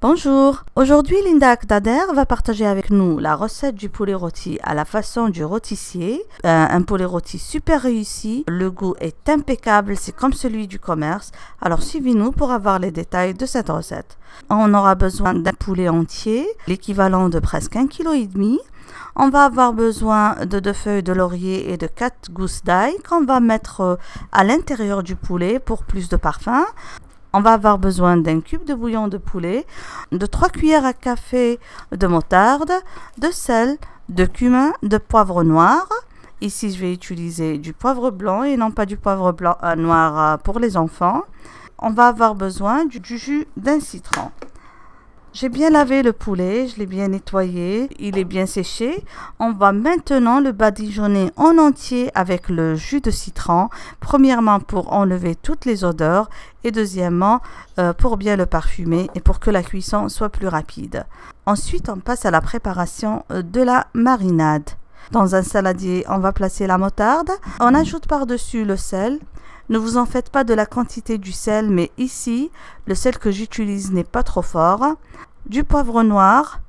Bonjour, aujourd'hui Linda Akdader va partager avec nous la recette du poulet rôti à la façon du rôtissier. Un poulet rôti super réussi, le goût est impeccable, c'est comme celui du commerce. Alors suivez-nous pour avoir les détails de cette recette. On aura besoin d'un poulet entier, l'équivalent de presque 1,5 kg. On va avoir besoin de 2 feuilles de laurier et de 4 gousses d'ail qu'on va mettre à l'intérieur du poulet pour plus de parfum. On va avoir besoin d'un cube de bouillon de poulet, de 3 cuillères à café de moutarde, de sel, de cumin, de poivre noir. Ici, je vais utiliser du poivre blanc et non pas du poivre blanc noir pour les enfants. On va avoir besoin du jus d'un citron. J'ai bien lavé le poulet, je l'ai bien nettoyé, il est bien séché. On va maintenant le badigeonner en entier avec le jus de citron. Premièrement pour enlever toutes les odeurs et deuxièmement pour bien le parfumer et pour que la cuisson soit plus rapide. Ensuite, on passe à la préparation de la marinade. Dans un saladier, on va placer la moutarde. On ajoute par-dessus le sel. Ne vous en faites pas de la quantité du sel, mais ici, le sel que j'utilise n'est pas trop fort. Du poivre noir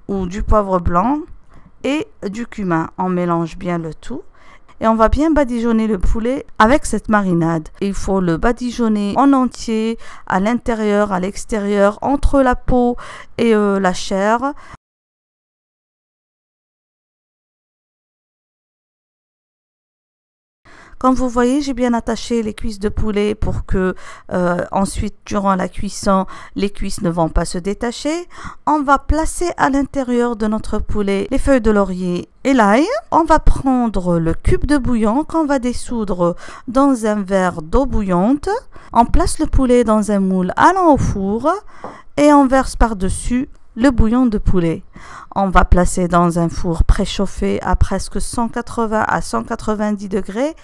ou du poivre blanc et du cumin. On mélange bien le tout. Et on va bien badigeonner le poulet avec cette marinade. Il faut le badigeonner en entier, à l'intérieur, à l'extérieur, entre la peau et la chair. Comme vous voyez, j'ai bien attaché les cuisses de poulet pour que ensuite, durant la cuisson, les cuisses ne vont pas se détacher. On va placer à l'intérieur de notre poulet les feuilles de laurier et l'ail. On va prendre le cube de bouillon qu'on va dissoudre dans un verre d'eau bouillante. On place le poulet dans un moule allant au four et on verse par-dessus le bouillon de poulet. On va placer dans un four préchauffé à presque 180 à 190 degrés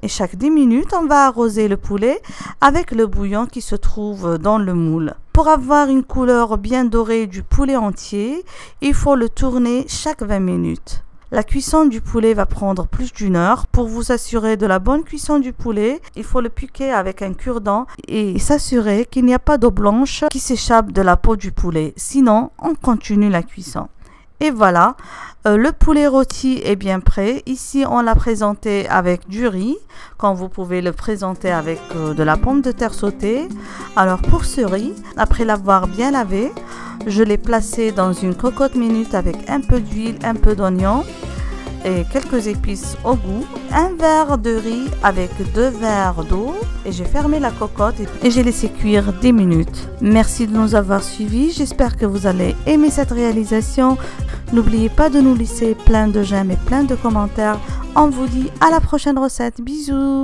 et chaque 10 minutes, on va arroser le poulet avec le bouillon qui se trouve dans le moule. Pour avoir une couleur bien dorée du poulet entier, il faut le tourner chaque 20 minutes. La cuisson du poulet va prendre plus d'1 heure. Pour vous assurer de la bonne cuisson du poulet, il faut le piquer avec un cure-dent et s'assurer qu'il n'y a pas d'eau blanche qui s'échappe de la peau du poulet. Sinon, on continue la cuisson. Et voilà, le poulet rôti est bien prêt. Ici, on l'a présenté avec du riz, quand vous pouvez le présenter avec de la pomme de terre sautée. Alors pour ce riz, après l'avoir bien lavé, je l'ai placé dans une cocotte minute avec un peu d'huile, un peu d'oignon et quelques épices au goût. Un verre de riz avec 2 verres d'eau et j'ai fermé la cocotte et j'ai laissé cuire 10 minutes. Merci de nous avoir suivis. J'espère que vous allez aimer cette réalisation. N'oubliez pas de nous laisser plein de j'aime et plein de commentaires. On vous dit à la prochaine recette. Bisous!